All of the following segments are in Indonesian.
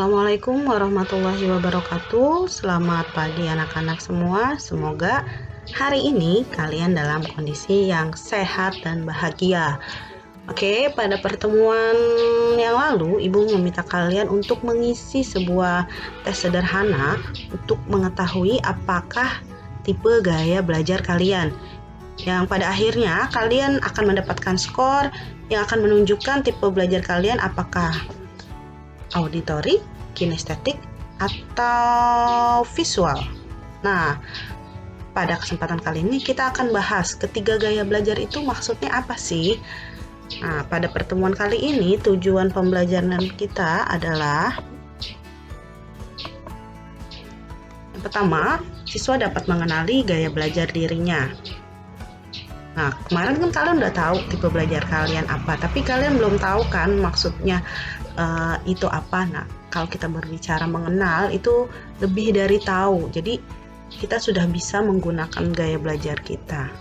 Assalamualaikum warahmatullahi wabarakatuh. Selamat pagi anak-anak semua. Semoga hari ini kalian dalam kondisi yang sehat dan bahagia. Oke, pada pertemuan yang lalu Ibu meminta kalian untuk mengisi sebuah tes sederhana untuk mengetahui apakah tipe gaya belajar kalian. Yang pada akhirnya kalian akan mendapatkan skor yang akan menunjukkan tipe belajar kalian apakah auditory, kinestetik, atau visual. Nah, pada kesempatan kali ini kita akan bahas ketiga gaya belajar itu maksudnya apa sih? Nah, pada pertemuan kali ini tujuan pembelajaran kita adalah yang pertama, siswa dapat mengenali gaya belajar dirinya. Nah, kemarin kan kalian udah tahu tipe belajar kalian apa, tapi kalian belum tahu kan maksudnya itu apa. Nah, kalau kita berbicara mengenal itu lebih dari tahu. Jadi kita sudah bisa menggunakan gaya belajar kita.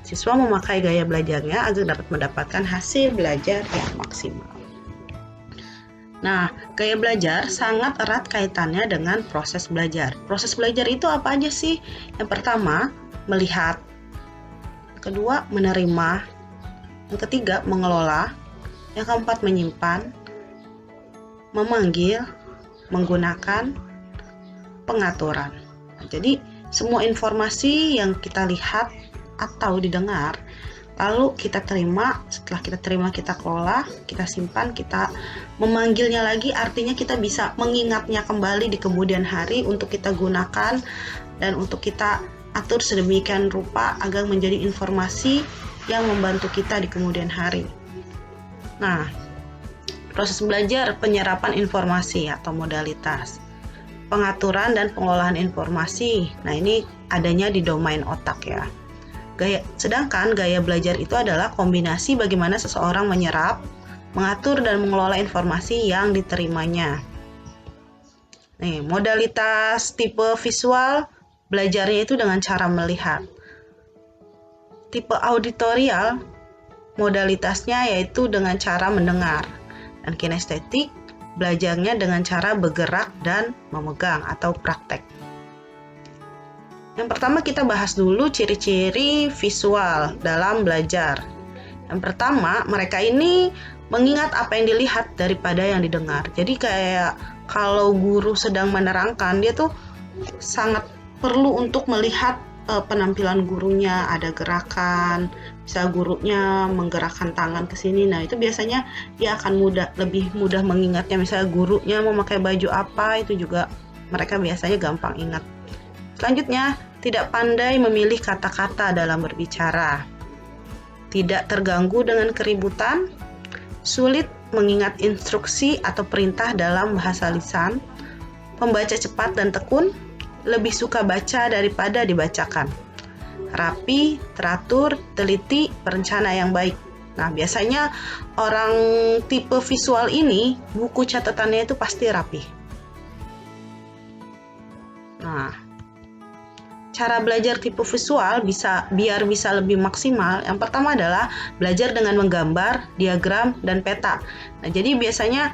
Siswa memakai gaya belajarnya agar dapat mendapatkan hasil belajar yang maksimal. Nah, gaya belajar sangat erat kaitannya dengan proses belajar. Proses belajar itu apa aja sih? Yang pertama, melihat. Kedua, menerima. Yang ketiga, mengelola. Yang keempat, menyimpan, memanggil, menggunakan, pengaturan. Jadi semua informasi yang kita lihat atau didengar, lalu kita terima, setelah kita terima kita kelola, kita simpan, kita memanggilnya lagi, artinya kita bisa mengingatnya kembali di kemudian hari untuk kita gunakan dan untuk kita atur sedemikian rupa agar menjadi informasi yang membantu kita di kemudian hari. Nah, proses belajar penyerapan informasi atau modalitas, pengaturan dan pengelolaan informasi. Nah, ini adanya di domain otak ya. Sedangkan gaya belajar itu adalah kombinasi bagaimana seseorang menyerap, mengatur dan mengelola informasi yang diterimanya. Nih, modalitas tipe visual belajarnya itu dengan cara melihat. Tipe auditorial modalitasnya yaitu dengan cara mendengar. Dan kinestetik belajarnya dengan cara bergerak dan memegang atau praktek. Yang pertama kita bahas dulu ciri-ciri visual dalam belajar. Yang pertama, mereka ini mengingat apa yang dilihat daripada yang didengar. Jadi kayak kalau guru sedang menerangkan, dia tuh sangat perlu untuk melihat penampilan gurunya, ada gerakan, bisa gurunya menggerakkan tangan ke sini. Nah, itu biasanya dia akan lebih mudah mengingatnya. Misalnya gurunya memakai baju apa, itu juga mereka biasanya gampang ingat. Selanjutnya, tidak pandai memilih kata-kata dalam berbicara. Tidak terganggu dengan keributan, sulit mengingat instruksi atau perintah dalam bahasa lisan, pembaca cepat dan tekun, lebih suka baca daripada dibacakan. Rapi, teratur, teliti, perencana yang baik. Nah, biasanya orang tipe visual ini, buku catatannya itu pasti rapi. Nah, cara belajar tipe visual biar bisa lebih maksimal. Yang pertama adalah belajar dengan menggambar, diagram, dan peta. Nah, jadi biasanya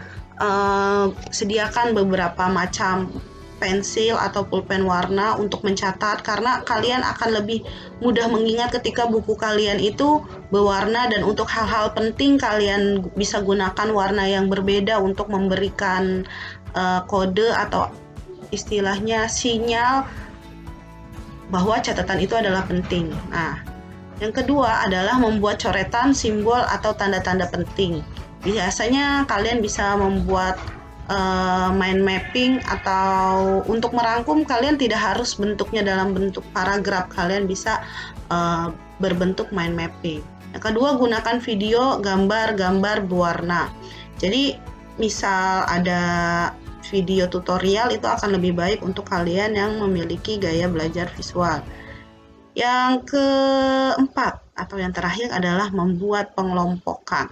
sediakan beberapa macam pensil atau pulpen warna untuk mencatat, karena kalian akan lebih mudah mengingat ketika buku kalian itu berwarna, dan untuk hal-hal penting kalian bisa gunakan warna yang berbeda untuk memberikan kode atau istilahnya sinyal bahwa catatan itu adalah penting. Nah, yang kedua adalah membuat coretan, simbol atau tanda-tanda penting. Biasanya kalian bisa membuat mind mapping, atau untuk merangkum kalian tidak harus bentuknya dalam bentuk paragraf, kalian bisa berbentuk mind mapping. Yang kedua, gunakan video, gambar berwarna. Jadi misal ada video tutorial, itu akan lebih baik untuk kalian yang memiliki gaya belajar visual. Yang keempat atau yang terakhir adalah membuat pengelompokan.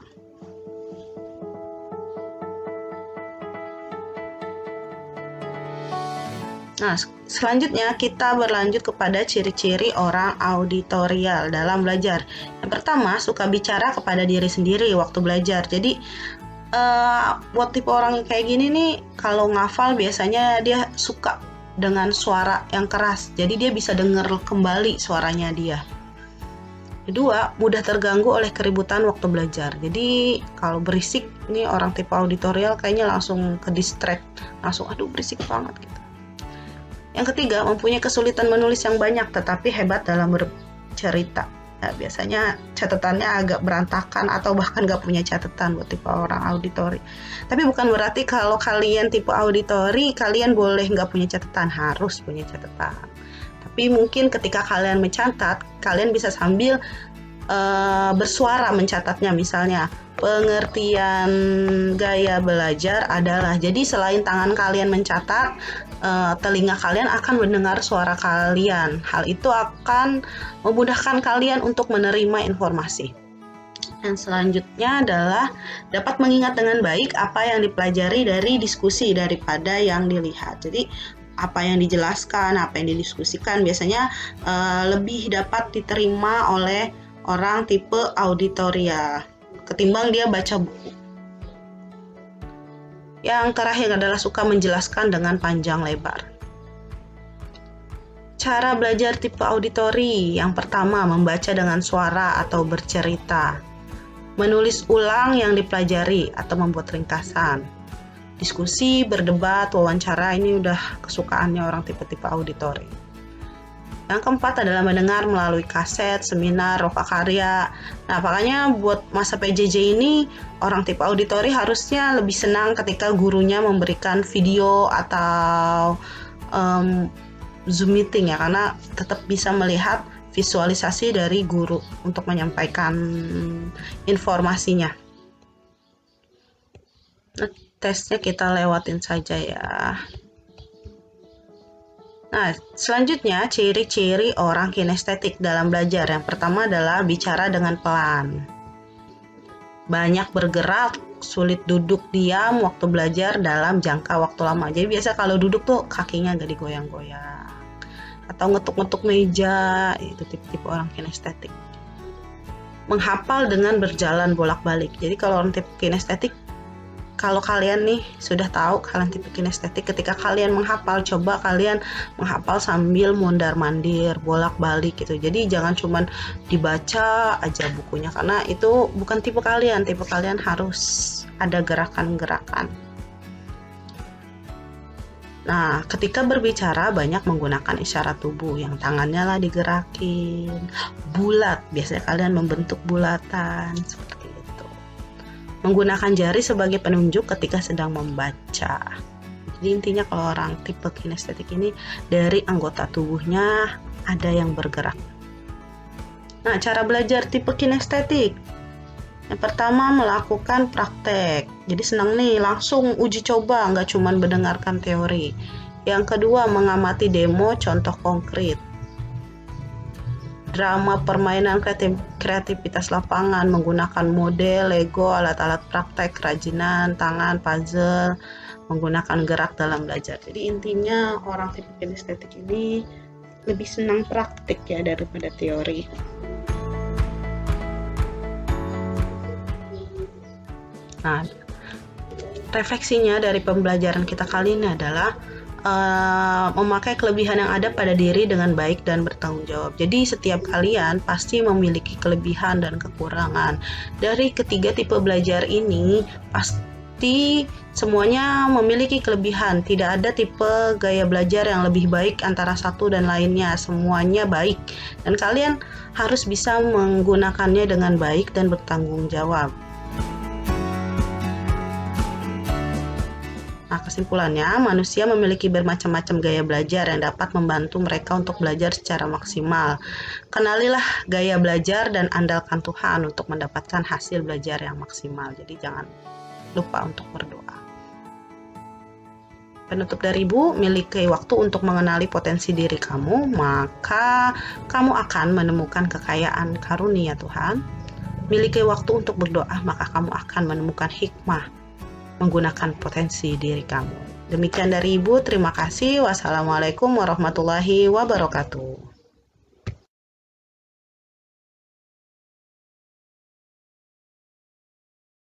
Nah, selanjutnya kita berlanjut kepada ciri-ciri orang auditorial dalam belajar. Yang pertama, suka bicara kepada diri sendiri waktu belajar. Jadi buat tipe orang yang kayak gini nih, kalau ngafal biasanya dia suka dengan suara yang keras, jadi dia bisa denger kembali suaranya dia. Kedua, mudah terganggu oleh keributan waktu belajar. Jadi kalau berisik, nih orang tipe auditorial kayaknya langsung ke distract, langsung aduh berisik banget gitu. Yang ketiga, mempunyai kesulitan menulis yang banyak tetapi hebat dalam bercerita. Nah, biasanya catatannya agak berantakan atau bahkan gak punya catatan buat tipe orang auditori. Tapi bukan berarti kalau kalian tipe auditori, kalian boleh gak punya catatan, harus punya catatan. Tapi mungkin ketika kalian mencatat, kalian bisa sambil bersuara mencatatnya. Misalnya, pengertian gaya belajar adalah, jadi selain tangan kalian mencatat, telinga kalian akan mendengar suara kalian. Hal itu akan memudahkan kalian untuk menerima informasi. Dan selanjutnya adalah dapat mengingat dengan baik apa yang dipelajari dari diskusi daripada yang dilihat. Jadi apa yang dijelaskan, apa yang didiskusikan biasanya lebih dapat diterima oleh orang tipe auditoria ketimbang dia baca buku. Yang terakhir adalah suka menjelaskan dengan panjang lebar. Cara belajar tipe auditori, yang pertama membaca dengan suara atau bercerita, menulis ulang yang dipelajari atau membuat ringkasan. Diskusi, berdebat, wawancara, ini udah kesukaannya orang tipe-tipe auditori. Yang keempat adalah mendengar melalui kaset, seminar, lokakarya. Nah, makanya buat masa PJJ ini, orang tipe auditori harusnya lebih senang ketika gurunya memberikan video atau Zoom meeting ya, karena tetap bisa melihat visualisasi dari guru untuk menyampaikan informasinya. Nah, tesnya kita lewatin saja ya. Nah, selanjutnya ciri-ciri orang kinestetik dalam belajar. Yang pertama adalah bicara dengan pelan. Banyak bergerak, sulit duduk diam waktu belajar dalam jangka waktu lama. Jadi biasa kalau duduk tuh kakinya agak digoyang-goyang. Atau ngetuk-ngetuk meja, itu tipe-tipe orang kinestetik. Menghafal dengan berjalan bolak-balik. Jadi kalau orang tipe kinestetik, kalau kalian nih sudah tahu kalian tipe kinestetik, ketika kalian menghafal, coba kalian menghafal sambil mondar-mandir, bolak-balik gitu. Jadi jangan cuman dibaca aja bukunya, karena itu bukan tipe kalian. Tipe kalian harus ada gerakan-gerakan. Nah, ketika berbicara banyak menggunakan isyarat tubuh, yang tangannya lah digerakin, bulat, biasanya kalian membentuk bulatan seperti itu. Menggunakan jari sebagai penunjuk ketika sedang membaca. Jadi intinya kalau orang tipe kinestetik ini dari anggota tubuhnya ada yang bergerak. Nah, cara belajar tipe kinestetik. Yang pertama, melakukan praktek. Jadi senang nih langsung uji coba, nggak cuma mendengarkan teori. Yang kedua, mengamati demo contoh konkret. Drama permainan kreativitas lapangan, menggunakan model, Lego, alat-alat praktek, kerajinan, tangan, puzzle, menggunakan gerak dalam belajar. Jadi intinya orang tipe kinestetik ini lebih senang praktik ya daripada teori. Nah, refleksinya dari pembelajaran kita kali ini adalah memakai kelebihan yang ada pada diri dengan baik dan bertanggung jawab. Jadi setiap kalian pasti memiliki kelebihan dan kekurangan. Dari ketiga tipe belajar ini pasti semuanya memiliki kelebihan. Tidak ada tipe gaya belajar yang lebih baik antara satu dan lainnya. Semuanya baik. Dan kalian harus bisa menggunakannya dengan baik dan bertanggung jawab. Nah, kesimpulannya, manusia memiliki bermacam-macam gaya belajar yang dapat membantu mereka untuk belajar secara maksimal. Kenalilah gaya belajar dan andalkan Tuhan untuk mendapatkan hasil belajar yang maksimal. Jadi jangan lupa untuk berdoa. Penutup dari Ibu, miliki waktu untuk mengenali potensi diri kamu, maka kamu akan menemukan kekayaan karunia Tuhan. Miliki waktu untuk berdoa, maka kamu akan menemukan hikmah menggunakan potensi diri kamu. Demikian dari Ibu, terima kasih. Wassalamualaikum warahmatullahi wabarakatuh.